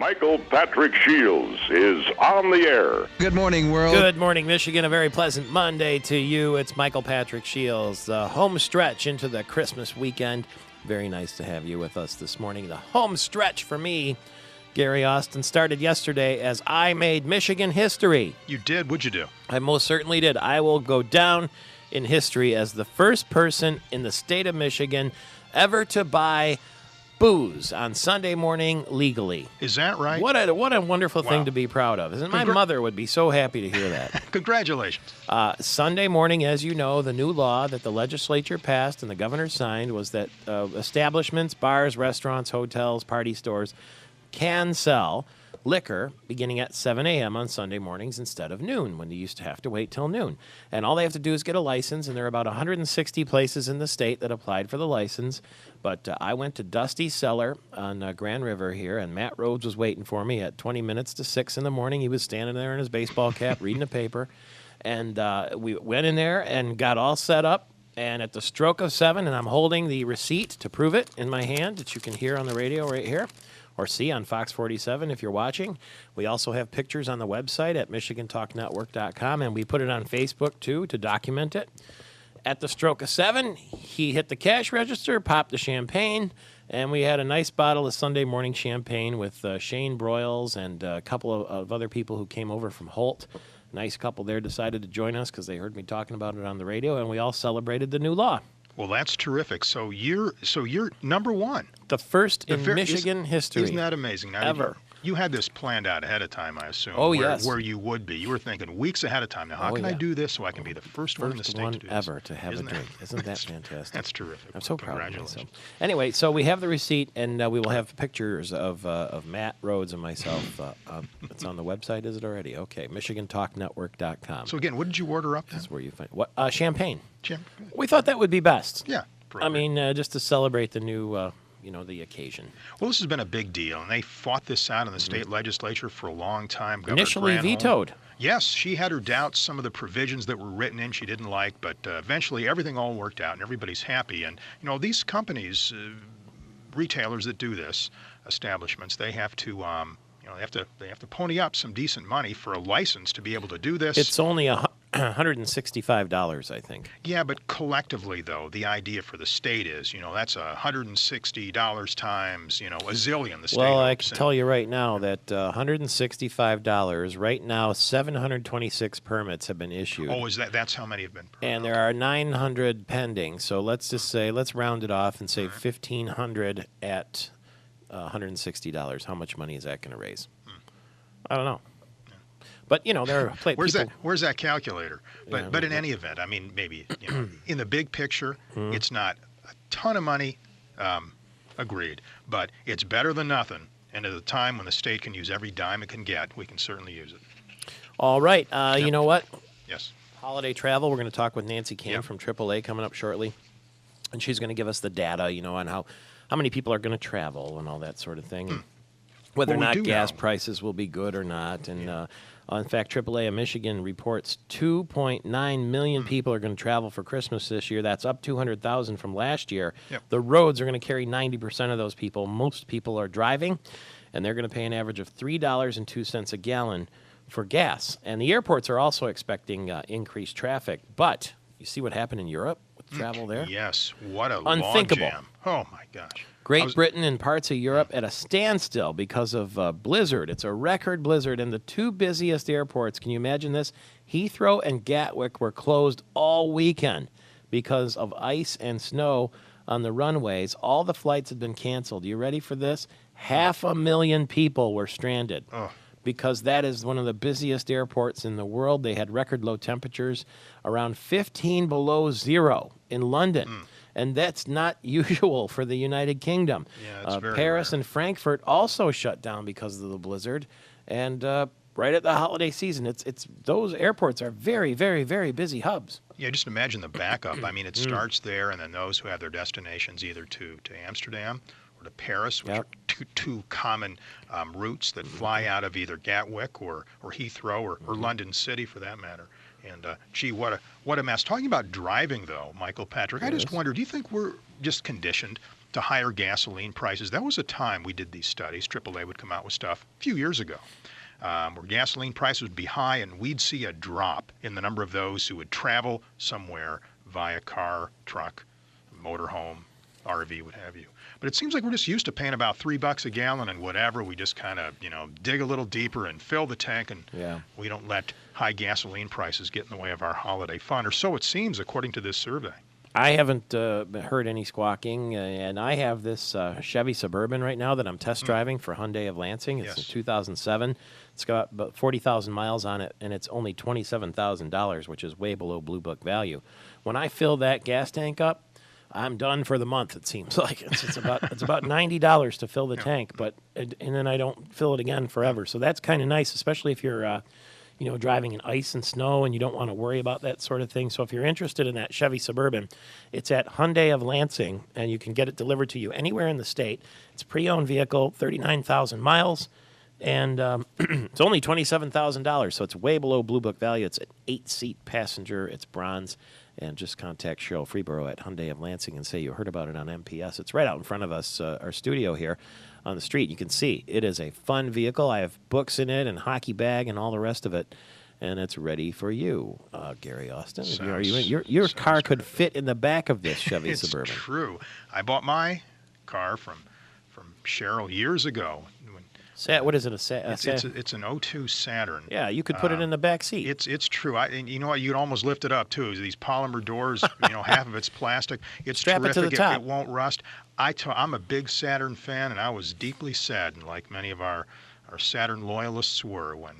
Michael Patrick Shields is on the air. Good morning, world. Good morning, Michigan. A very pleasant Monday to you. It's Michael Patrick Shields. The home stretch into the Christmas weekend. Very nice to have you with us this morning. The home stretch for me, Gary Austin, started yesterday as I made Michigan history. You did? What'd you do? I most certainly did. I will go down in history as the first person in the state of Michigan ever to buy booze on Sunday morning legally. Is that right? What a wonderful thing to be proud of. Isn't my mother would be so happy to hear that. Congratulations. Sunday morning, as you know, the new law that the legislature passed and the governor signed was that establishments, bars, restaurants, hotels, party stores can sell liquor beginning at 7 a.m. on Sunday mornings instead of noon, when they used to have to wait till noon. And all they have to do is get a license, and there are about 160 places in the state that applied for the license. But I went to Dusty's Cellar on Grand River here, and Matt Rhodes was waiting for me at 20 minutes to 6 in the morning. He was standing there in his baseball cap reading a paper. And we went in there and got all set up. And at the stroke of 7, and I'm holding the receipt to prove it in my hand that you can hear on the radio right here, or see on Fox 47 if you're watching. We also have pictures on the website at MichiganTalkNetwork.com, and we put it on Facebook, too, to document it. At the stroke of 7, he hit the cash register, popped the champagne, and we had a nice bottle of Sunday morning champagne with Shane Broyles and a couple of other people who came over from Holt. Nice couple there decided to join us because they heard me talking about it on the radio, and we all celebrated the new law. Well, that's terrific. So you're number one. The first in Michigan history. Isn't that amazing? Now, ever. You had this planned out ahead of time, I assume. Oh, yes. Where you would be. You were thinking weeks ahead of time. Now, how can I do this so I can be the first one in the state to do this? Ever to have a drink. Isn't that fantastic? That's terrific. I'm so proud of myself. Congratulations. Anyway, so we have the receipt, and we will have pictures of Matt Rhodes and myself. It's on the website, is it already? Okay, MichiganTalkNetwork.com. So, again, what did you order up there? That's where you find what champagne. Champagne. We thought that would be best. Yeah. I mean, just to celebrate the new, the occasion. Well, this has been a big deal, and they fought this out in the state legislature for a long time. Governor Initially Granholm, vetoed. Yes, she had her doubts, some of the provisions that were written in she didn't like, but eventually everything all worked out, and everybody's happy. And, these companies, retailers that do this, establishments, they have to, they have to pony up some decent money for a license to be able to do this. It's only $165, I think. Yeah, but collectively, though, the idea for the state is, that's $160 times, a zillion the state. Well, I can tell you right now that $165, right now, 726 permits have been issued. Oh, that's how many have been permitted? And there are 900 pending. So let's just say, let's round it off and say 1,500 at $160. How much money is that going to raise? I don't know. But, there are where's that calculator? But in any event, I mean, maybe, in the big picture, it's not a ton of money, agreed, but it's better than nothing. And at a time when the state can use every dime it can get, we can certainly use it. All right. You know what? Yes. Holiday travel. We're going to talk with Nancy Kam from AAA coming up shortly. And she's going to give us the data, on how many people are going to travel and all that sort of thing. Whether or not gas prices will be good or not. And in fact, AAA of Michigan reports 2.9 million people are going to travel for Christmas this year. That's up 200,000 from last year. Yep. The roads are going to carry 90% of those people. Most people are driving, and they're going to pay an average of $3.02 a gallon for gas. And the airports are also expecting increased traffic. But you see what happened in Europe with travel there? Yes. What a Unthinkable. logjam. Oh, my gosh. Great Britain and parts of Europe at a standstill because of blizzard. It's a record blizzard, and the two busiest airports, can you imagine this? Heathrow and Gatwick were closed all weekend because of ice and snow on the runways. All the flights had been canceled. You ready for this? 500,000 people were stranded because that is one of the busiest airports in the world. They had record low temperatures, around 15 below zero in London. And that's not usual for the United Kingdom. Yeah, it's very Paris rare. and Frankfurt also shut down because of the blizzard. And right at the holiday season, it's those airports are very, very, very busy hubs. Yeah, just imagine the backup. I mean, it starts there, and then those who have their destinations either to Amsterdam or to Paris, which are two common routes that fly out of either Gatwick or Heathrow or London City, for that matter. And gee, what a mess. Talking about driving, though, Michael Patrick, I just wonder, do you think we're just conditioned to higher gasoline prices. That was a time we did these studies. AAA would come out with stuff a few years ago where gasoline prices would be high, and we'd see a drop in the number of those who would travel somewhere via car, truck, motorhome, RV, what have you. But it seems like we're just used to paying about $3 a gallon and whatever. We just kind of, dig a little deeper and fill the tank, and we don't let high gasoline prices get in the way of our holiday fun, or so it seems, according to this survey. I haven't heard any squawking, and I have this Chevy Suburban right now that I'm test driving for Hyundai of Lansing. It's a 2007. It's got about 40,000 miles on it, and it's only $27,000, which is way below Blue Book value. When I fill that gas tank up, I'm done for the month. It seems like it's about $90 to fill the tank, and then I don't fill it again forever. So that's kind of nice, especially if you're driving in ice and snow and you don't want to worry about that sort of thing. So if you're interested in that Chevy Suburban, it's at Hyundai of Lansing, and you can get it delivered to you anywhere in the state. It's a pre-owned vehicle, 39,000 miles, and it's only $27,000, so it's way below Blue Book value. It's an 8-seat passenger. It's bronze. And just contact Cheryl Freeborough at Hyundai of Lansing and say you heard about it on MPS. It's right out in front of us, our studio here on the street. You can see it is a fun vehicle. I have books in it and hockey bag and all the rest of it, and it's ready for you, Gary Austin. Your car could fit in the back of this Chevy Suburban. It's true. I bought my car from Cheryl years ago. What is it? It's an 02 Saturn. Yeah, you could put it in the back seat. It's true. And you know what? You'd almost lift it up too. These polymer doors. Half of it's plastic. It's Strap terrific. It to the top. It won't rust. I'm a big Saturn fan, and I was deeply saddened, like many of our Saturn loyalists were, when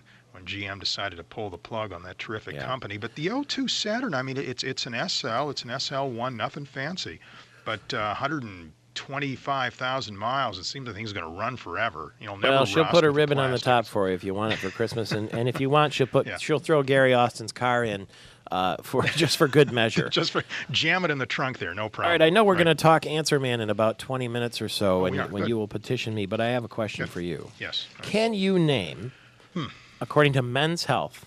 GM decided to pull the plug on that terrific company. But the 02 Saturn, I mean, it's an SL. It's an SL1. Nothing fancy, but 125,000 miles. It seems the thing's going to run forever. Well, she'll put a ribbon on the top for you if you want it for Christmas, and if you want, she'll throw Gary Austin's car in for good measure. Just for jam it in the trunk there, no problem. All right, I know we're going to talk Answer Man in about 20 minutes or so, when Good. you will petition me, but I have a question for you. Yes. Can you name, according to Men's Health,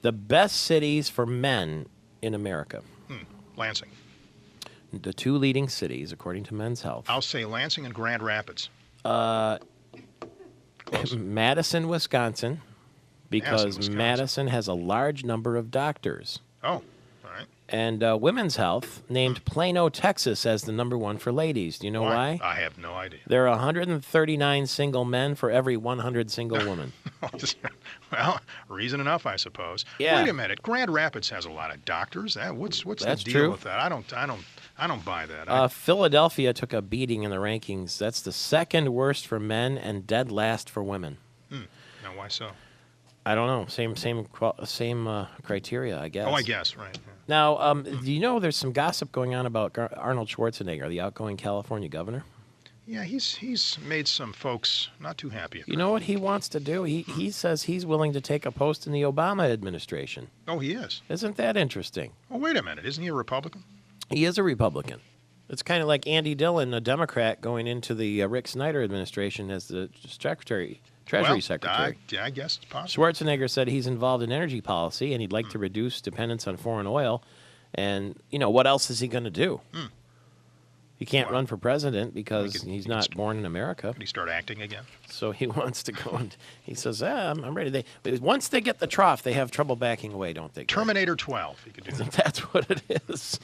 the best cities for men in America? Lansing. The two leading cities, according to Men's Health. I'll say Lansing and Grand Rapids. Madison, Wisconsin, because Madison has a large number of doctors. Oh, all right. And Women's Health named Plano, Texas as the number one for ladies. Do you know why? I have no idea. There are 139 single men for every 100 single women. Well, reason enough, I suppose. Yeah. Wait a minute. Grand Rapids has a lot of doctors. What's That's the deal true. with that? I don't buy that. Philadelphia took a beating in the rankings. That's the second worst for men and dead last for women. Now, why so? I don't know. Same criteria, I guess. Oh, I guess, right. Yeah. Now, do you know there's some gossip going on about Arnold Schwarzenegger, the outgoing California governor? Yeah, he's made some folks not too happy. You know what he wants to do? He says he's willing to take a post in the Obama administration. Oh, he is? Isn't that interesting? Oh, wait a minute. Isn't he a Republican? He is a Republican. It's kind of like Andy Dillon, a Democrat, going into the Rick Snyder administration as the Treasury Secretary. I guess it's possible. Schwarzenegger said he's involved in energy policy and he'd like to reduce dependence on foreign oil. And, what else is he going to do? He can't run for president because he's not born in America. Could he start acting again? So he wants to go and he says, I'm ready. Once they get the trough, they have trouble backing away, don't they? Terminator 12. He could do that. That's what it is.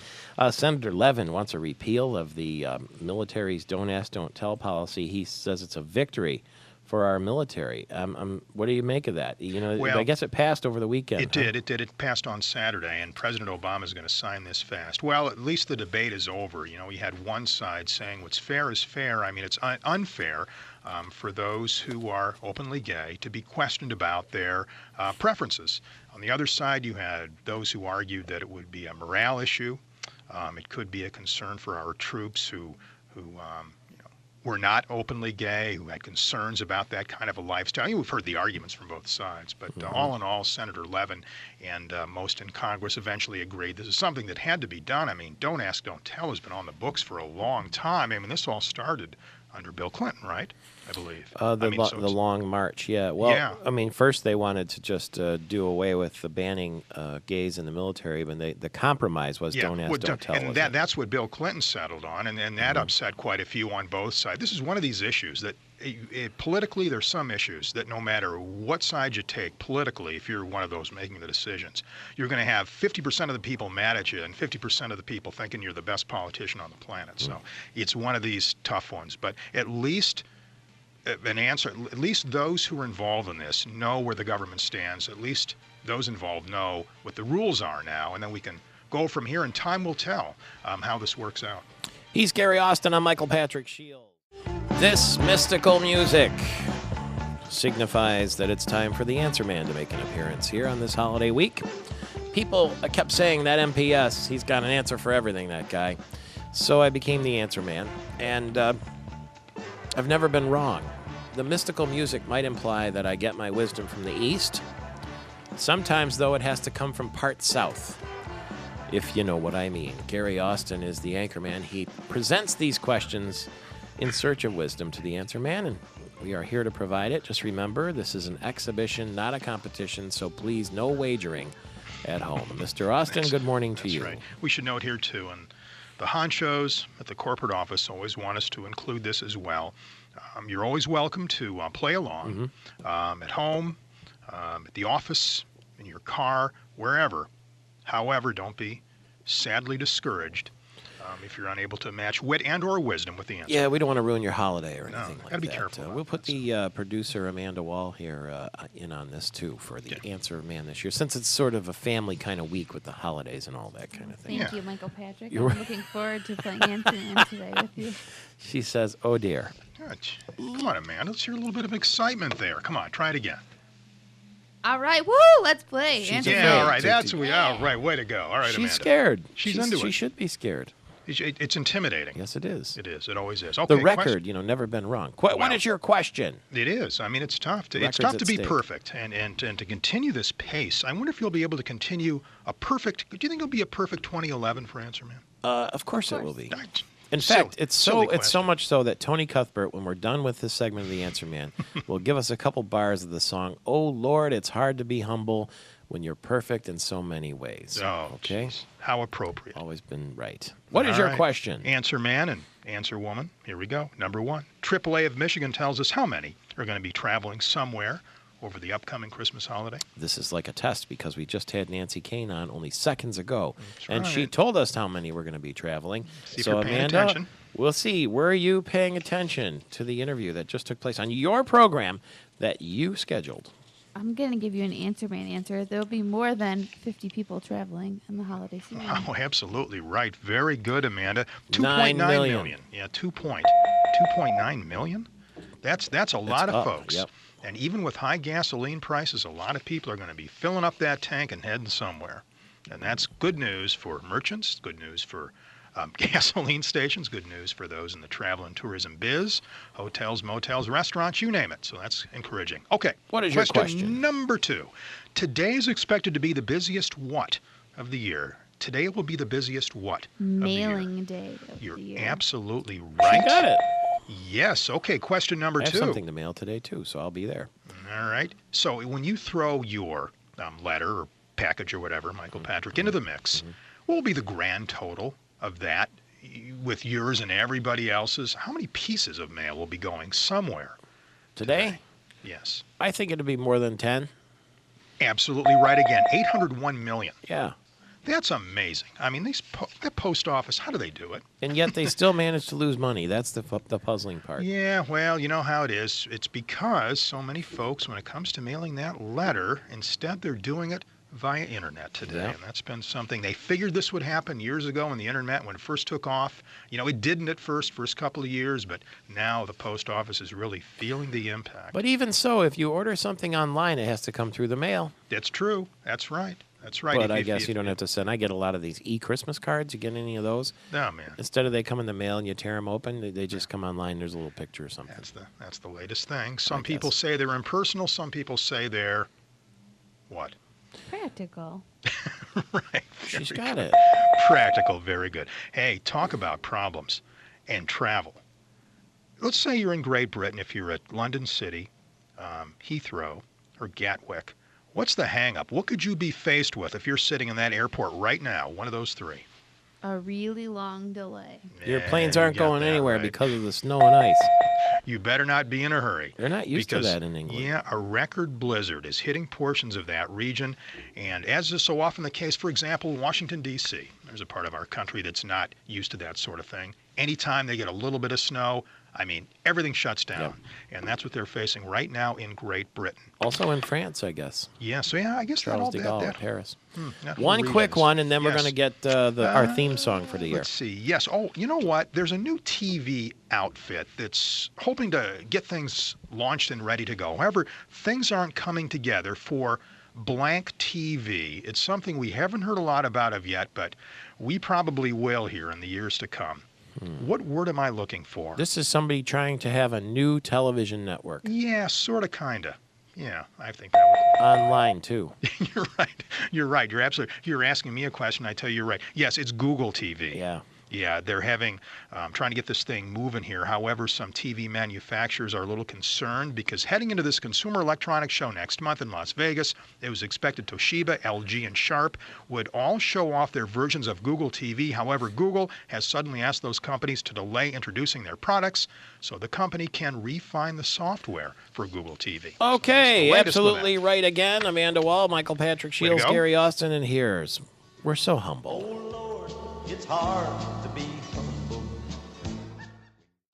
Senator Levin wants a repeal of the military's don't ask, don't tell policy. He says it's a victory for our military. What do you make of that? Well, I guess it passed over the weekend. It did. It passed on Saturday, and President Obama is going to sign this fast. Well, at least the debate is over. We had one side saying what's fair is fair. I mean, it's unfair for those who are openly gay to be questioned about their preferences. On the other side, you had those who argued that it would be a morale issue. It could be a concern for our troops who were not openly gay, who had concerns about that kind of a lifestyle. We've heard the arguments from both sides, but all in all, Senator Levin and most in Congress eventually agreed this is something that had to be done. I mean, don't ask, don't tell has been on the books for a long time. I mean, this all started under Bill Clinton, right? I believe. The Long March, yeah. Well, yeah. I mean, first they wanted to just do away with the banning gays in the military, but the compromise was don't ask, don't tell. And that's what Bill Clinton settled on, and that upset quite a few on both sides. This is one of these issues that politically there's some issues that no matter what side you take politically, if you're one of those making the decisions, you're going to have 50% of the people mad at you and 50% of the people thinking you're the best politician on the planet. So it's one of these tough ones, but at least at least those who are involved in this know where the government stands. At least those involved know what the rules are now, and then we can go from here, and time will tell how this works out. He's Gary Austin. I'm Michael Patrick Shields. This mystical music signifies that it's time for the Answer Man to make an appearance here on this holiday week. People kept saying that MPS, he's got an answer for everything, that guy. So I became the Answer Man, and I've never been wrong. The mystical music might imply that I get my wisdom from the east. Sometimes, though, it has to come from parts south, if you know what I mean. Gary Austin is the Anchorman. He presents these questions in search of wisdom to the Answer Man, and we are here to provide it. Just remember, this is an exhibition, not a competition, so please, no wagering at home. Mr. Austin, good morning to you. That's right. We should note here, too, and the honchos at the corporate office always want us to include this as well. You're always welcome to play along at home, at the office, in your car, wherever. However, don't be sadly discouraged if you're unable to match wit and or wisdom with the answer. Yeah, we don't want to ruin your holiday or anything like that. Got to be careful. We'll put the producer, Amanda Wall, here in on this, too, for the Answer Man this year, since it's sort of a family kind of week with the holidays and all that kind of thing. Thank you, Michael Patrick. I'm looking forward to playing Answer Man today with you. She says, oh, dear. Come on, Amanda. Let's hear a little bit of excitement there. Come on, try it again. All right, woo! Let's play. All right. That's all right. Way to go. All right, She's Amanda. Scared. She's into it. She should be scared. It's intimidating. Yes, it is. It is. It always is. Okay, the record, never been wrong. What is your question? It is. I mean, it's tough to be stake. perfect, and to continue this pace. I wonder if you'll be able to continue a perfect. Do you think it'll be a perfect 2011 for Answer Man? Of course it will be. In fact, it's so much so that Tony Cuthbert, when we're done with this segment of the Answer Man, will give us a couple bars of the song, "Oh Lord, it's hard to be humble when you're perfect in so many ways." Oh, okay. Geez. How appropriate. Always been right. What is your question? Answer Man and Answer Woman. Here we go. Number one. AAA of Michigan tells us how many are going to be traveling somewhere over the upcoming Christmas holiday. This is like a test because we just had Nancy Kane on only seconds ago, and she told us how many were going to be traveling. See if so, you're paying Amanda, attention. We'll see. Were you paying attention to the interview that just took place on your program that you scheduled? I'm going to give you an Answer Man answer. There'll be more than 50 people traveling in the holiday season. Oh, absolutely right. Very good, Amanda. 2.9 million. Yeah, 2.9 million? That's a lot of folks. Yep. And even with high gasoline prices, a lot of people are going to be filling up that tank and heading somewhere. And that's good news for merchants, good news for gasoline stations, good news for those in the travel and tourism biz, hotels, motels, restaurants, you name it. So that's encouraging. Okay. What is your question? Number two. Today is expected to be the busiest what of the year? Today will be the busiest what Mailing day of You're the year. absolutely right. She got it. Yes. Okay. Question number I have two. something to mail today, too, so I'll be there. All right. So when you throw your letter or package or whatever, Michael Patrick, into the mix, what will be the grand total of that with yours and everybody else's? How many pieces of mail will be going somewhere Today? Yes. I think it'll be more than 10. Absolutely right again. 801 million. Yeah. That's amazing. I mean, that post office, how do they do it? And yet they still manage to lose money. That's the puzzling part. Yeah, well, you know how it is. It's because so many folks, when it comes to mailing that letter, instead they're doing it via internet today. Yeah. And that's been something they figured this would happen years ago when the internet, when it first took off. It didn't at first couple of years, but now the post office is really feeling the impact. But even so, if you order something online, it has to come through the mail. That's true. That's right. That's right. But I guess you don't have to send. I get a lot of these e-Christmas cards. You get any of those? No, man. Instead of they come in the mail and you tear them open, they just come online. There's a little picture or something. That's the latest thing. Some people say they're impersonal. Some people say they're what? Practical. Right. She's got it. Practical. Very good. Hey, talk about problems and travel. Let's say you're in Great Britain, if you're at London City, Heathrow, or Gatwick. What's the hang-up? What could you be faced with if you're sitting in that airport right now, one of those three? A really long delay. Your Yeah, planes you aren't got going that anywhere right. because of the snow and ice. You better not be in a hurry. They're not used to Because, that in England. yeah, a record blizzard is hitting portions of that region. And as is so often the case, for example, Washington, D.C., there's a part of our country that's not used to that sort of thing. Anytime they get a little bit of snow, I mean, everything shuts down. And that's what they're facing right now in Great Britain. Also in France, I guess. Yeah, so yeah, I guess Charles de that all Gaulle that. at Paris. That One whole quick regions. one, and then we're Yes. going to get our theme song for the year. Let's see. Yes. Oh, you know what? There's a new TV outfit that's hoping to get things launched and ready to go. However, things aren't coming together for Blank TV. It's something we haven't heard a lot about yet, but we probably will here in the years to come. What word am I looking for? This is somebody trying to have a new television network. Yeah, sort of, kind of. Yeah, I think that would. Online, too. You're right. You're right. You're absolutely. You're asking me a question. I tell you, you're right. Yes, it's Google TV. Yeah. Yeah, they're trying to get this thing moving here. However, some TV manufacturers are a little concerned because heading into this Consumer Electronics Show next month in Las Vegas, it was expected Toshiba, LG, and Sharp would all show off their versions of Google TV. However, Google has suddenly asked those companies to delay introducing their products so the company can refine the software for Google TV. Okay, So that's the latest with absolutely right again. Amanda Wall, Michael Patrick to Shields, go. Gary Austin, and here's We're So Humble. Oh Lord, it's hard to be humble.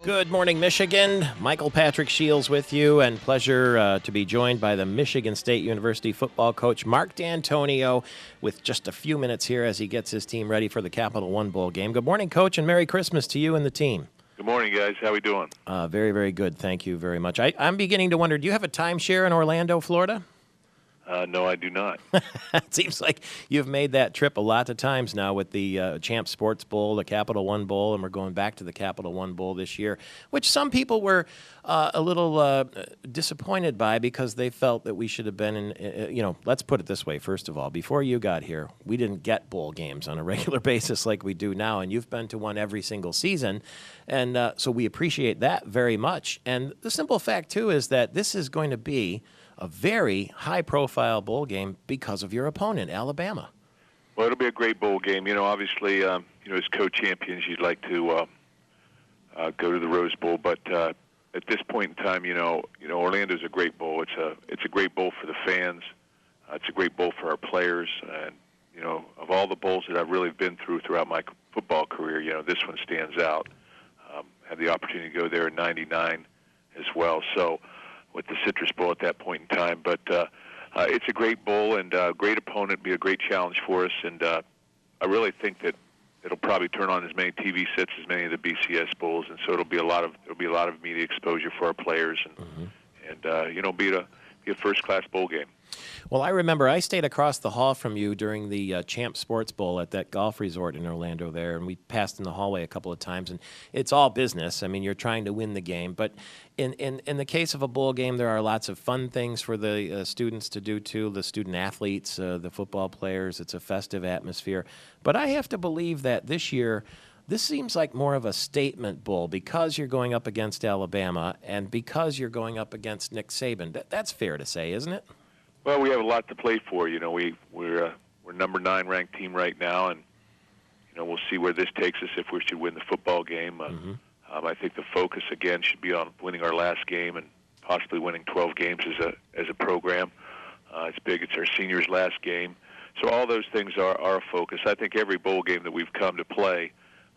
Good morning, Michigan. Michael Patrick Shields with you, and pleasure to be joined by the Michigan State University football coach, Mark D'Antonio, with just a few minutes here as he gets his team ready for the Capital One Bowl game. Good morning, Coach, and Merry Christmas to you and the team. Good morning, guys. How we doing? Very, very good. Thank you very much. I'm beginning to wonder, do you have a timeshare in Orlando, Florida? No, I do not. It seems like you've made that trip a lot of times now with the Champ Sports Bowl, the Capital One Bowl, and we're going back to the Capital One Bowl this year, which some people were a little disappointed by because they felt that we should have been in, let's put it this way, first of all. Before you got here, we didn't get bowl games on a regular basis like we do now, and you've been to one every single season, and so we appreciate that very much. And the simple fact, too, is that this is going to be a very high-profile bowl game because of your opponent, Alabama. Well, it'll be a great bowl game. Obviously, as co-champions, you'd like to go to the Rose Bowl, but at this point in time, Orlando's a great bowl. It's a great bowl for the fans. It's a great bowl for our players, and of all the bowls that I've really been throughout my football career, this one stands out. Had the opportunity to go there in '99 as well. So, with the Citrus Bowl at that point in time. But it's a great bowl and a great opponent, be a great challenge for us. And I really think that it'll probably turn on as many TV sets as many of the BCS bowls, and so it'll be a lot of media exposure for our players, and be a first-class bowl game. Well, I remember I stayed across the hall from you during the Champ Sports Bowl at that golf resort in Orlando there, and we passed in the hallway a couple of times, and it's all business. I mean, you're trying to win the game, but in the case of a bowl game, there are lots of fun things for the students to do, too, the student athletes, the football players. It's a festive atmosphere. But I have to believe that this year, this seems like more of a statement bowl because you're going up against Alabama and because you're going up against Nick Saban. That's fair to say, isn't it? Well, we have a lot to play for. We're number 9 ranked team right now, and we'll see where this takes us if we should win the football game. I think the focus again should be on winning our last game and possibly winning 12 games as a program. It's big. It's our seniors' last game, so all those things are a focus. I think every bowl game that we've come to play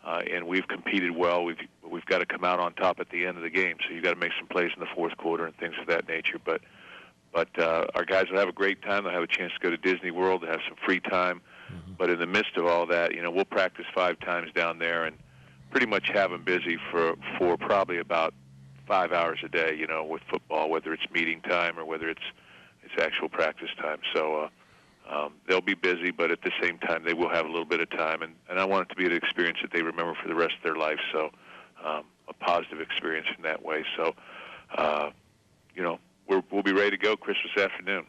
and we've competed well, we've got to come out on top at the end of the game. So you've got to make some plays in the fourth quarter and things of that nature. But our guys will have a great time. They'll have a chance to go to Disney World, to have some free time. But in the midst of all that, we'll practice 5 times down there and pretty much have them busy for probably about 5 hours a day, with football, whether it's meeting time or whether it's actual practice time. So they'll be busy, but at the same time, they will have a little bit of time. And I want it to be an experience that they remember for the rest of their life, so a positive experience in that way. So, we'll be ready to go Christmas afternoon.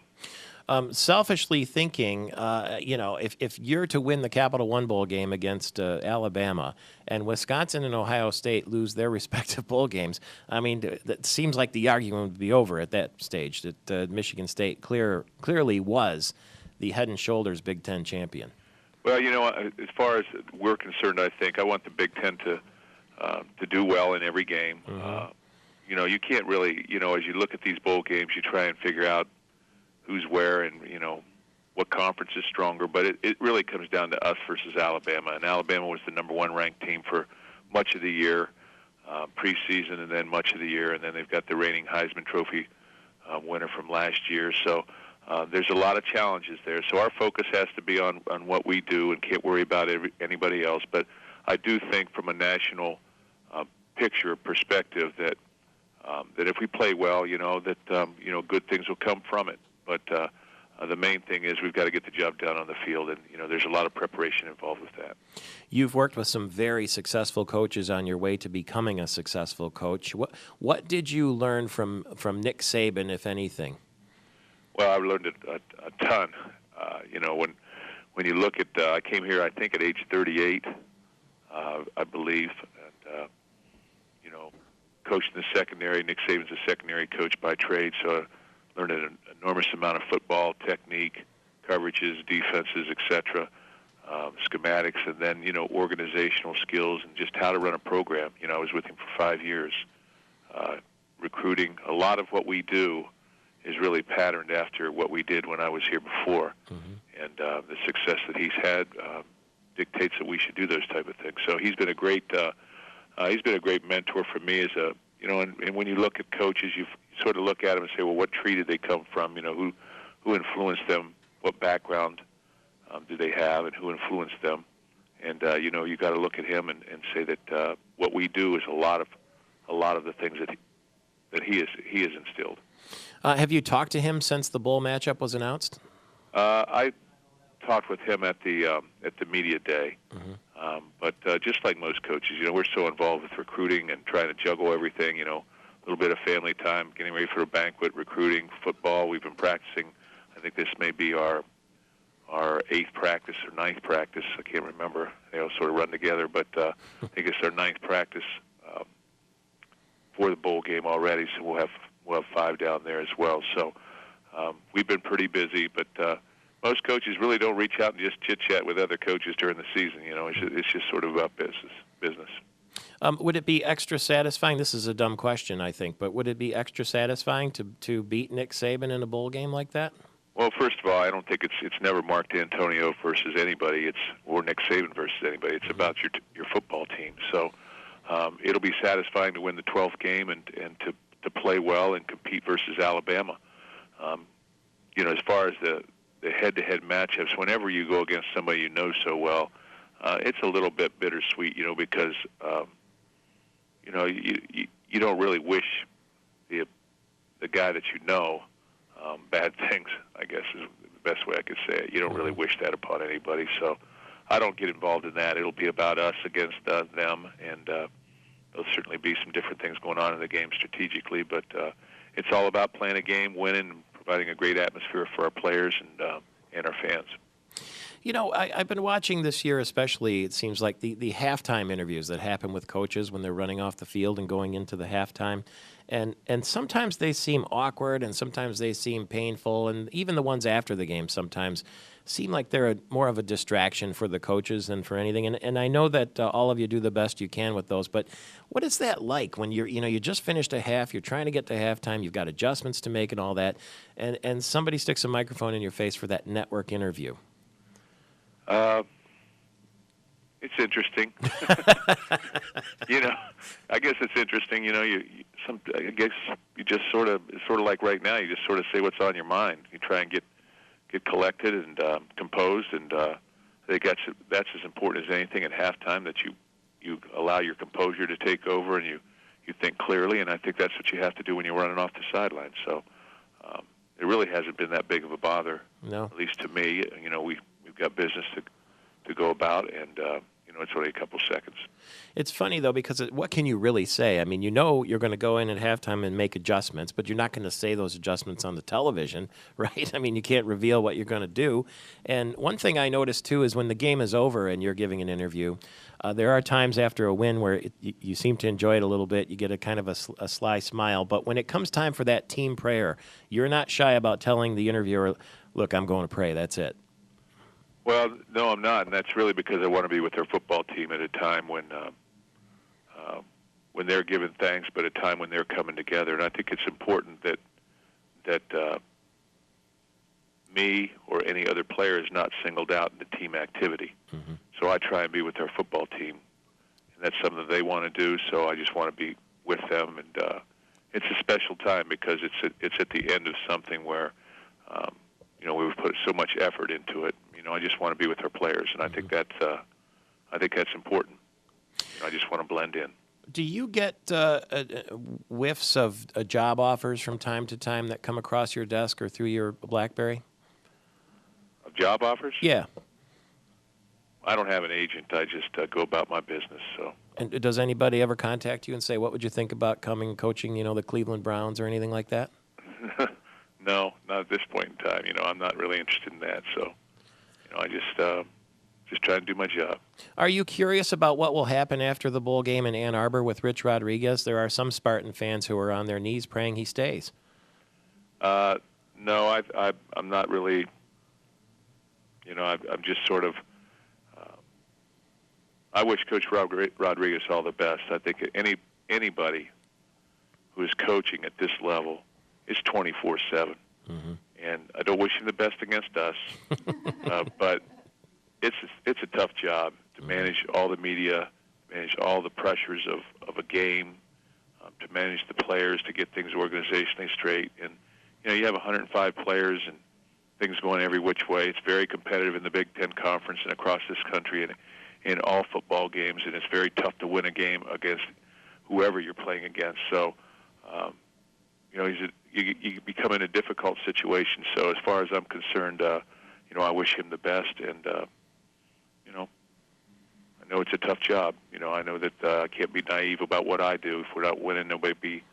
Selfishly thinking, if you're to win the Capital One Bowl game against Alabama and Wisconsin and Ohio State lose their respective bowl games, I mean, that seems like the argument would be over at that stage, that Michigan State clearly was the head and shoulders Big Ten champion. Well, as far as we're concerned, I think I want the Big Ten to do well in every game. Mm-hmm. You can't really, as you look at these bowl games, you try and figure out who's where and, what conference is stronger. But it really comes down to us versus Alabama. And Alabama was the number one ranked team for much of the year, preseason, and then much of the year. And then they've got the reigning Heisman Trophy winner from last year. So there's a lot of challenges there. So our focus has to be on what we do and can't worry about anybody else. But I do think from a national picture perspective that if we play well, good things will come from it. But the main thing is we've got to get the job done on the field, and there's a lot of preparation involved with that. You've worked with some very successful coaches on your way to becoming a successful coach. What did you learn from Nick Saban, if anything? Well, I've learned a ton. When you look at, I came here I think at age 38, I believe, and coached in the secondary. Nick Saban's a secondary coach by trade, so I learned an enormous amount of football technique, coverages, defenses, etc., schematics, and then organizational skills and just how to run a program. I was with him for 5 years. Recruiting, a lot of what we do is really patterned after what we did when I was here before, and the success that he's had dictates that we should do those type of things. So he's been a great mentor for me as a and when you look at coaches, you sort of look at them and say, well, what tree did they come from? Who influenced them? What background do they have, and who influenced them? And you got to look at him and say that what we do is a lot of the things that he has instilled. Have you talked to him since the bowl matchup was announced? I talked with him at the media day, but just like most coaches, we're so involved with recruiting and trying to juggle everything. A little bit of family time, getting ready for a banquet, recruiting, football. We've been practicing. I think this may be our 8th practice or 9th practice. I can't remember. They all sort of run together, but I think it's our 9th practice for the bowl game already. So we'll have 5 down there as well. So we've been pretty busy, but most coaches really don't reach out and just chit-chat with other coaches during the season. It's just sort of about business. Would it be extra satisfying? This is a dumb question, I think, but would it be extra satisfying to beat Nick Saban in a bowl game like that? Well, first of all, I don't think it's never Mark D'Antonio versus anybody. Or Nick Saban versus anybody. It's about your football team. So it'll be satisfying to win the 12th game and to play well and compete versus Alabama. As far as the head-to-head matchups, whenever you go against somebody you know so well, it's a little bit bittersweet, because you don't really wish the guy that you know bad things, I guess is the best way I could say it. You don't really wish that upon anybody, so I don't get involved in that. It'll be about us against them, and there'll certainly be some different things going on in the game strategically, but it's all about playing a game, winning, and providing a great atmosphere for our players and our fans. I've been watching this year especially, it seems like the halftime interviews that happen with coaches when they're running off the field and going into the halftime. And sometimes they seem awkward and sometimes they seem painful. And even the ones after the game sometimes seem like they're more of a distraction for the coaches than for anything. And I know that all of you do the best you can with those. But what is that like when you just finished a half, you're trying to get to halftime, you've got adjustments to make and all that, and somebody sticks a microphone in your face for that network interview? It's interesting. I guess it's interesting. I guess you just sort of like right now. You just sort of say what's on your mind. You try and get collected and composed, and I think that's as important as anything at halftime. That you allow your composure to take over, and you think clearly. And I think that's what you have to do when you're running off the sideline. So it really hasn't been that big of a bother. No, at least to me. We've got business to go about, and it's only a couple seconds. It's funny, though, because what can you really say? I mean, you're going to go in at halftime and make adjustments, but you're not going to say those adjustments on the television, right? I mean, you can't reveal what you're going to do. And one thing I noticed, too, is when the game is over and you're giving an interview, there are times after a win where you seem to enjoy it a little bit. You get a kind of a sly smile. But when it comes time for that team prayer, you're not shy about telling the interviewer, look, I'm going to pray. That's it. Well, no, I'm not, and that's really because I want to be with their football team at a time when they're giving thanks, but a time when they're coming together. And I think it's important that me or any other player is not singled out in the team activity. Mm-hmm. So I try and be with their football team, and that's something that they want to do. So I just want to be with them, and it's a special time because it's at the end of something where we've put so much effort into it. I just want to be with our players, and I think that's important. I just want to blend in. Do you get whiffs of job offers from time to time that come across your desk or through your BlackBerry? Of job offers? Yeah. I don't have an agent. I just go about my business. So. And does anybody ever contact you and say, what would you think about coming coaching, the Cleveland Browns or anything like that? No, not at this point in time. I'm not really interested in that. So, I just try to do my job. Are you curious about what will happen after the bowl game in Ann Arbor with Rich Rodriguez? There are some Spartan fans who are on their knees praying he stays. No, I'm not really. I'm just sort of. I wish Coach Rodriguez all the best. I think anybody who is coaching at this level is 24/7, mm-hmm. and I don't wish him the best against us, but it's a tough job to manage all the media, manage all the pressures of a game, to manage the players, to get things organizationally straight, and you have 105 players and things going every which way. It's very competitive in the Big Ten Conference and across this country and in all football games, and it's very tough to win a game against whoever you're playing against. So, you become in a difficult situation. So as far as I'm concerned, I wish him the best, and I know it's a tough job. I know that I can't be naive about what I do. If we're not winning, nobody be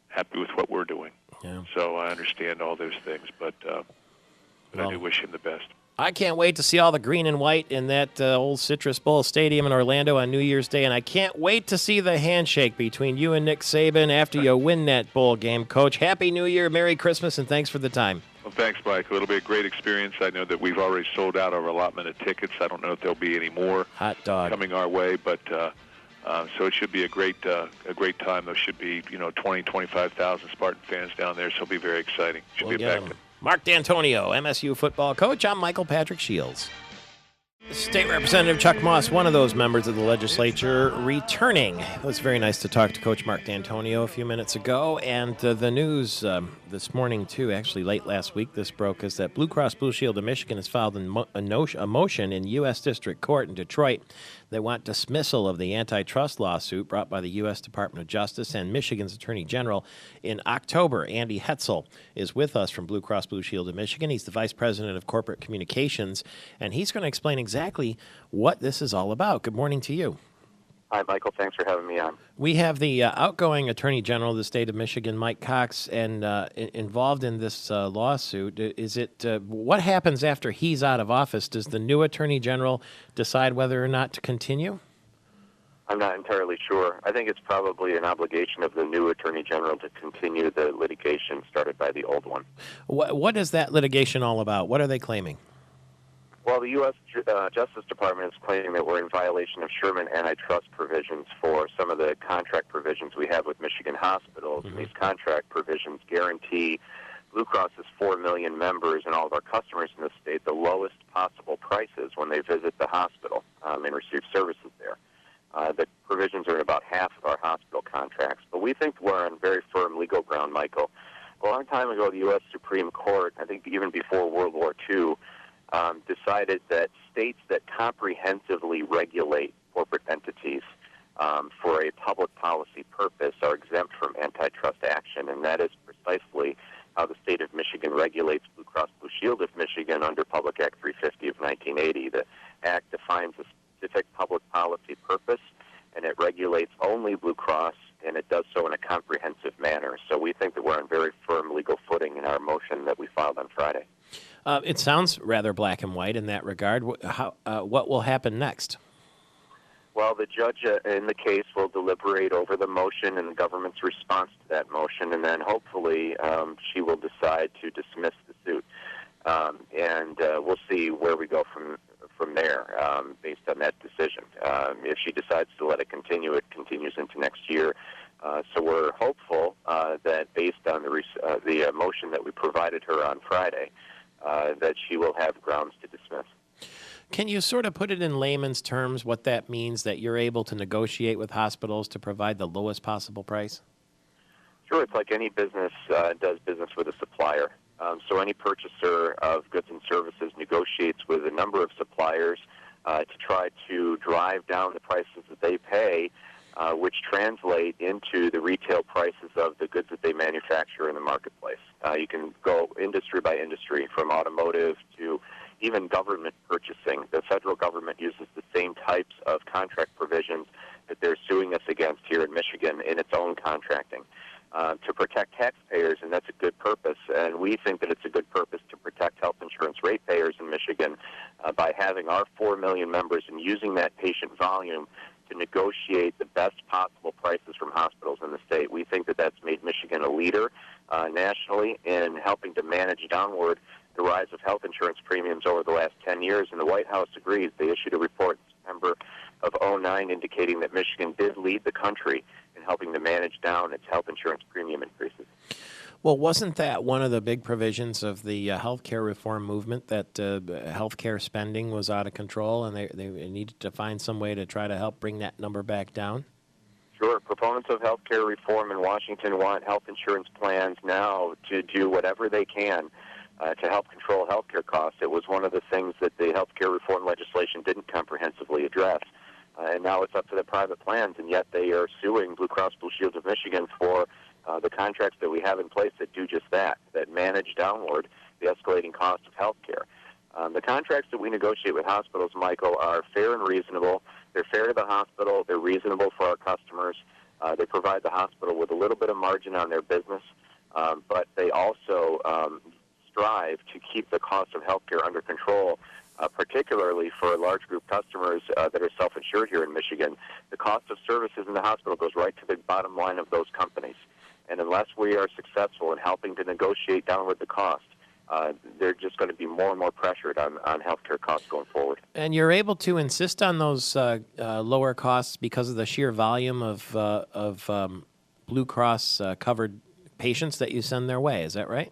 happy with what we're doing. Yeah. So I understand all those things, but I do wish him the best. I can't wait to see all the green and white in that old Citrus Bowl Stadium in Orlando on New Year's Day, and I can't wait to see the handshake between you and Nick Saban after you win that bowl game. Coach, Happy New Year, Merry Christmas, and thanks for the time. Well, thanks, Michael. It'll be a great experience. I know that we've already sold out our allotment of tickets. I don't know if there'll be any more coming our way, but so it should be a great time. There should be 20, 25,000 Spartan fans down there, so it'll be very exciting. Should be a Mark D'Antonio, MSU football coach. I'm Michael Patrick Shields. State Representative Chuck Moss, one of those members of the legislature, returning. It was very nice to talk to Coach Mark D'Antonio a few minutes ago. And the news this morning, too, actually late last week, this broke, is that Blue Cross Blue Shield of Michigan has filed a motion in U.S. District Court in Detroit. They want dismissal of the antitrust lawsuit brought by the U.S. Department of Justice and Michigan's Attorney General in October. Andy Hetzel is with us from Blue Cross Blue Shield of Michigan. He's the Vice President of Corporate Communications, and he's going to explain exactly what this is all about. Good morning to you. Hi, Michael. Thanks for having me on. We have the outgoing Attorney General of the state of Michigan, Mike Cox, and involved in this lawsuit. Is it what happens after he's out of office? Does the new Attorney General decide whether or not to continue? I'm not entirely sure. I think it's probably an obligation of the new Attorney General to continue the litigation started by the old one. What is that litigation all about? What are they claiming? Well, the U.S. Justice Department is claiming that we're in violation of Sherman antitrust provisions for some of the contract provisions we have with Michigan hospitals. Mm-hmm. And these contract provisions guarantee Blue Cross's 4 million members and all of our customers in the state the lowest possible prices when they visit the hospital and receive services there. The provisions are in about half of our hospital contracts. But we think we're on very firm legal ground, Michael. A long time ago, the U.S. Supreme Court, I think even before World War II, decided that states that comprehensively regulate corporate entities for a public policy purpose are exempt from antitrust action, and that is precisely how the state of Michigan regulates Blue Cross Blue Shield of Michigan under Public Act 350 of 1980. The act defines specific public policy purpose, and it regulates only Blue Cross, and it does so in a comprehensive manner. So we think that we're on very firm legal footing in our motion that we filed on Friday. It sounds rather black and white in that regard. What will happen next? Well, the judge in the case will deliberate over the motion and the government's response to that motion, and then hopefully she will decide to dismiss the suit. And we'll see where we go from there based on that decision. If she decides to let it continues into next year. So we're hopeful that based on the motion that we provided her on Friday, that she will have grounds to dismiss. Can you sort of put it in layman's terms what that means, that you're able to negotiate with hospitals to provide the lowest possible price? Sure. It's like any business does business with a supplier. So any purchaser of goods and services negotiates with a number of suppliers to try to drive down the prices that they pay, which translate into the retail prices of the goods that they manufacture in the marketplace. You can go industry by industry, from automotive to even government purchasing. The federal government uses the same types of contract provisions that they're suing us against here in Michigan in its own contracting to protect taxpayers, and that's a good purpose. And we think that it's a good purpose to protect health insurance ratepayers in Michigan by having our 4 million members and using that patient volume to negotiate the best possible prices from hospitals in the state. We think that that's made Michigan a leader nationally in helping to manage downward the rise of health insurance premiums over the last 10 years, and the White House agrees. They issued a report in September of 2009 indicating that Michigan did lead the country in helping to manage down its health insurance premium increases. Well, wasn't that one of the big provisions of the healthcare reform movement, that healthcare spending was out of control and they needed to find some way to try to help bring that number back down? Sure. Proponents of healthcare reform in Washington want health insurance plans now to do whatever they can to help control healthcare costs. It was one of the things that the healthcare reform legislation didn't comprehensively address. And now it's up to the private plans, and yet they are suing Blue Cross Blue Shield of Michigan for the contracts that we have in place that do just that manage downward the escalating cost of health care. The contracts that we negotiate with hospitals, Michael, are fair and reasonable. They're fair to the hospital. They're reasonable for our customers. They provide the hospital with a little bit of margin on their business, but they also strive to keep the cost of health care under control, particularly for large group customers that are self-insured here in Michigan. The cost of services in the hospital goes right to the bottom line of those companies. And unless we are successful in helping to negotiate downward the cost, they're just going to be more and more pressured on healthcare costs going forward. And you're able to insist on those lower costs because of the sheer volume of Blue Cross covered patients that you send their way. Is that right?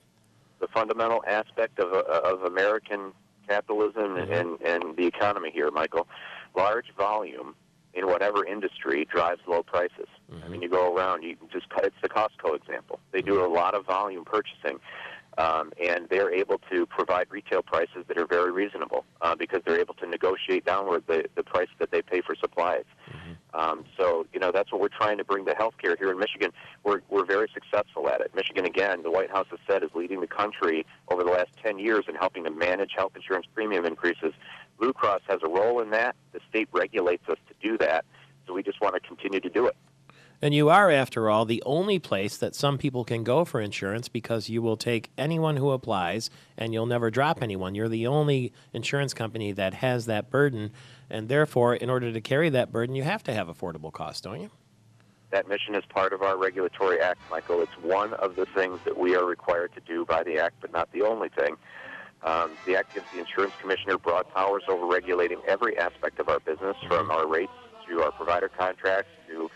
The fundamental aspect of American capitalism and the economy here, Michael, large volume in whatever industry drives low prices. I mean, you go around, it's the Costco example. They do a lot of volume purchasing, and they're able to provide retail prices that are very reasonable because they're able to negotiate downward the price that they pay for supplies. So, that's what we're trying to bring to healthcare here in Michigan. We're very successful at it. Michigan, again, the White House has said, is leading the country over the last 10 years in helping to manage health insurance premium increases. Blue Cross has a role in that. The state regulates us to do that, so we just want to continue to do it. And you are, after all, the only place that some people can go for insurance because you will take anyone who applies and you'll never drop anyone. You're the only insurance company that has that burden, and therefore, in order to carry that burden, you have to have affordable costs, don't you? That mission is part of our regulatory act, Michael. It's one of the things that we are required to do by the act, but not the only thing. The act gives the insurance commissioner broad powers over regulating every aspect of our business, from our rates to our provider contracts to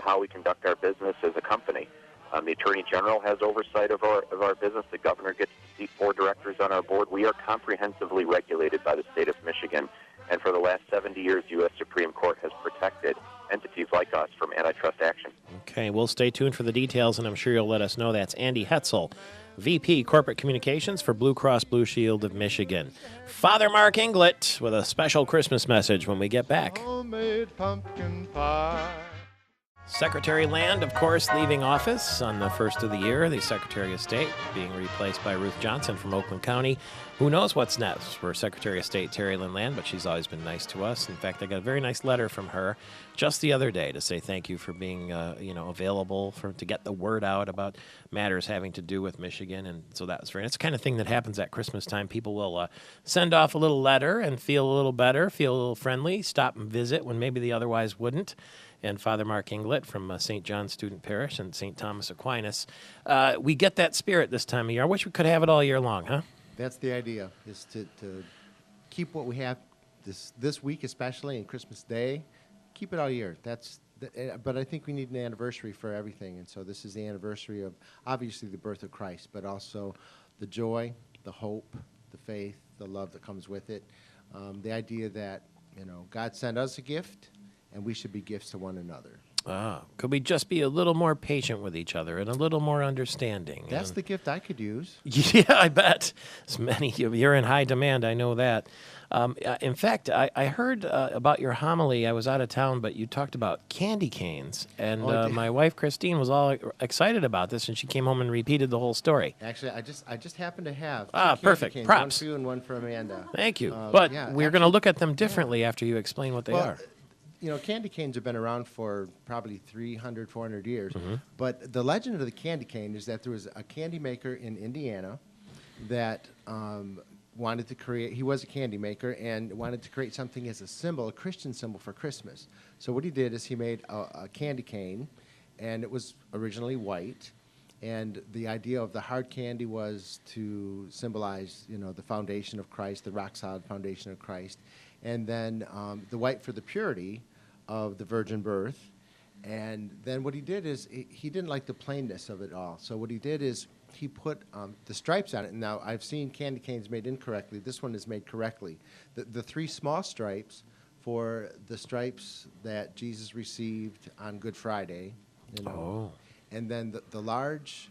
how we conduct our business as a company. The Attorney General has oversight of our business. The governor gets to seat 4 directors on our board. We are comprehensively regulated by the state of Michigan, and for the last 70 years, the U.S. Supreme Court has protected entities like us from antitrust action. Okay, we'll stay tuned for the details, and I'm sure you'll let us know. That's Andy Hetzel, VP Corporate Communications for Blue Cross Blue Shield of Michigan. Father Mark Inglett with a special Christmas message when we get back. Homemade pumpkin pie. Secretary Land, of course, leaving office on the first of the year. The Secretary of State being replaced by Ruth Johnson from Oakland County. Who knows what's next for Secretary of State Terry Lynn Land, but she's always been nice to us. In fact, I got a very nice letter from her just the other day to say thank you for being, available to get the word out about matters having to do with Michigan. And so that was it's the kind of thing that happens at Christmas time. People will send off a little letter and feel a little better, feel a little friendly, stop and visit when maybe they otherwise wouldn't. And Father Mark Inglet from St. John's Student Parish and St. Thomas Aquinas. We get that spirit this time of year. I wish we could have it all year long, huh? That's the idea, is to keep what we have this week, especially, and Christmas Day. Keep it all year. But I think we need an anniversary for everything. And so this is the anniversary of, obviously, the birth of Christ, but also the joy, the hope, the faith, the love that comes with it. The idea that, God sent us a gift, and we should be gifts to one another. Could we just be a little more patient with each other and a little more understanding? That's the gift I could use. Yeah, I bet. You're in high demand, I know that. In fact, I heard about your homily. I was out of town, but you talked about candy canes. And my wife, Christine, was all excited about this, and she came home and repeated the whole story. Actually, I just happened to have two perfect. candy canes, Props. one for you and one for Amanda. Thank you. But yeah, we're going to look at them differently after you explain what they are. Candy canes have been around for probably 300, 400 years. Mm-hmm. But the legend of the candy cane is that there was a candy maker in Indiana that wanted to create, he was a candy maker and wanted to create something as a symbol, a Christian symbol for Christmas. So what he did is he made a candy cane, and it was originally white. And the idea of the hard candy was to symbolize, the foundation of Christ, the rock-solid foundation of Christ. And then the white for the purity of the virgin birth. And then what he did is he didn't like the plainness of it all. So what he did is he put the stripes on it. And now I've seen candy canes made incorrectly. This one is made correctly. The three small stripes for the stripes that Jesus received on Good Friday. And then the large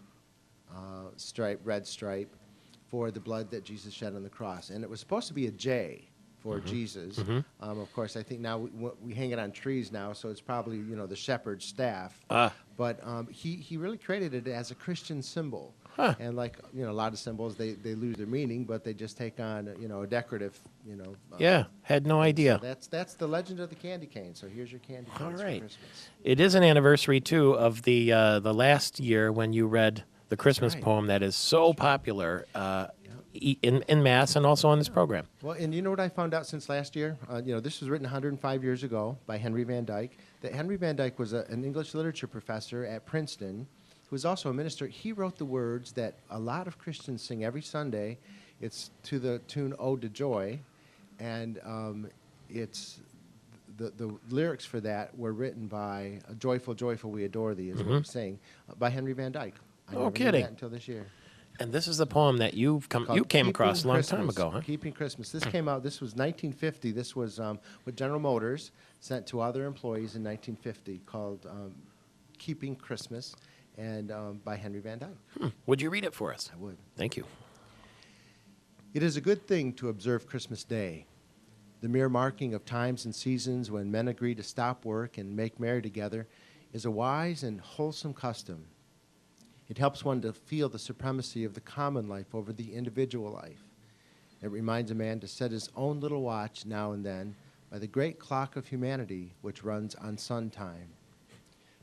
stripe, red stripe, for the blood that Jesus shed on the cross. And it was supposed to be a J for Jesus. Mm-hmm. Of course, I think now we hang it on trees now, so it's probably, the shepherd's staff. But he really created it as a Christian symbol. Huh. And a lot of symbols, they lose their meaning, but they just take on, a decorative, had no idea. So that's the legend of the candy cane. So here's your candy cane for Christmas. It is an anniversary, too, of the last year when you read the Christmas poem that is so popular in Mass and also on this program. Well, and you know what I found out since last year? This was written 105 years ago by Henry Van Dyke. That Henry Van Dyke was an English literature professor at Princeton, who was also a minister. He wrote the words that a lot of Christians sing every Sunday. It's to the tune "Ode to Joy," and it's the lyrics for that were written by "Joyful, Joyful, We Adore Thee," is what we sing, by Henry Van Dyke. I never knew that until this year. And this is the poem that you came across a long time ago, huh? Keeping Christmas. This came out, this was 1950. This was what General Motors sent to all their employees in 1950, called Keeping Christmas, and by Henry Van Dyke. Would you read it for us? I would. Thank you. It is a good thing to observe Christmas Day, the mere marking of times and seasons when men agree to stop work and make merry together is a wise and wholesome custom. It helps one to feel the supremacy of the common life over the individual life. It reminds a man to set his own little watch now and then by the great clock of humanity which runs on sun time.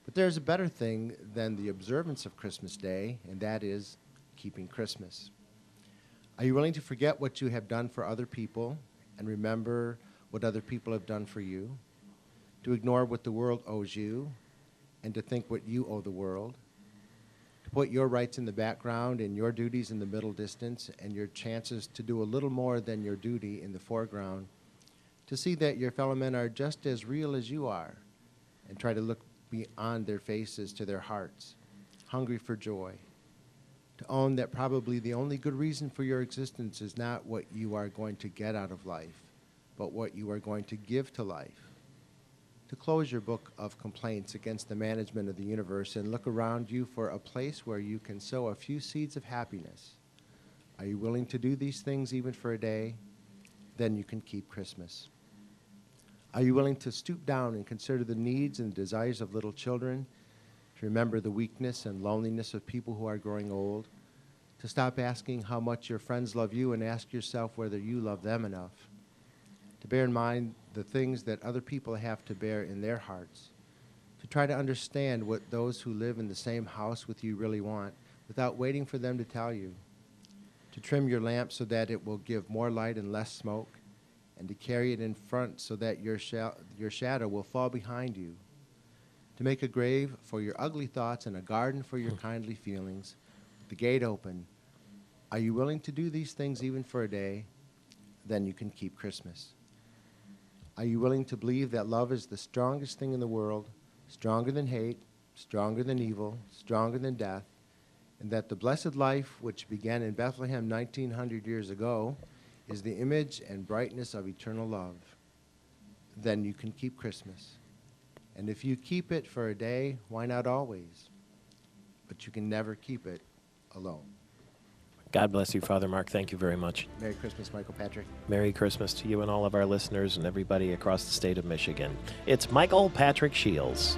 But there's a better thing than the observance of Christmas Day, and that is keeping Christmas. Are you willing to forget what you have done for other people and remember what other people have done for you? To ignore what the world owes you and to think what you owe the world? To put your rights in the background and your duties in the middle distance and your chances to do a little more than your duty in the foreground? To see that your fellow men are just as real as you are and try to look beyond their faces to their hearts, hungry for joy. To own that probably the only good reason for your existence is not what you are going to get out of life, but what you are going to give to life. To close your book of complaints against the management of the universe and look around you for a place where you can sow a few seeds of happiness. Are you willing to do these things even for a day? Then you can keep Christmas. Are you willing to stoop down and consider the needs and desires of little children, to remember the weakness and loneliness of people who are growing old, to stop asking how much your friends love you and ask yourself whether you love them enough, to bear in mind the things that other people have to bear in their hearts, to try to understand what those who live in the same house with you really want without waiting for them to tell you, to trim your lamp so that it will give more light and less smoke, and to carry it in front so that your shadow will fall behind you, to make a grave for your ugly thoughts and a garden for your kindly feelings, with the gate open. Are you willing to do these things even for a day? Then you can keep Christmas. Are you willing to believe that love is the strongest thing in the world, stronger than hate, stronger than evil, stronger than death, and that the blessed life which began in Bethlehem 1900 years ago is the image and brightness of eternal love? Then you can keep Christmas. And if you keep it for a day, why not always? But you can never keep it alone. God bless you, Father Mark. Thank you very much. Merry Christmas, Michael Patrick. Merry Christmas to you and all of our listeners and everybody across the state of Michigan. It's Michael Patrick Shields.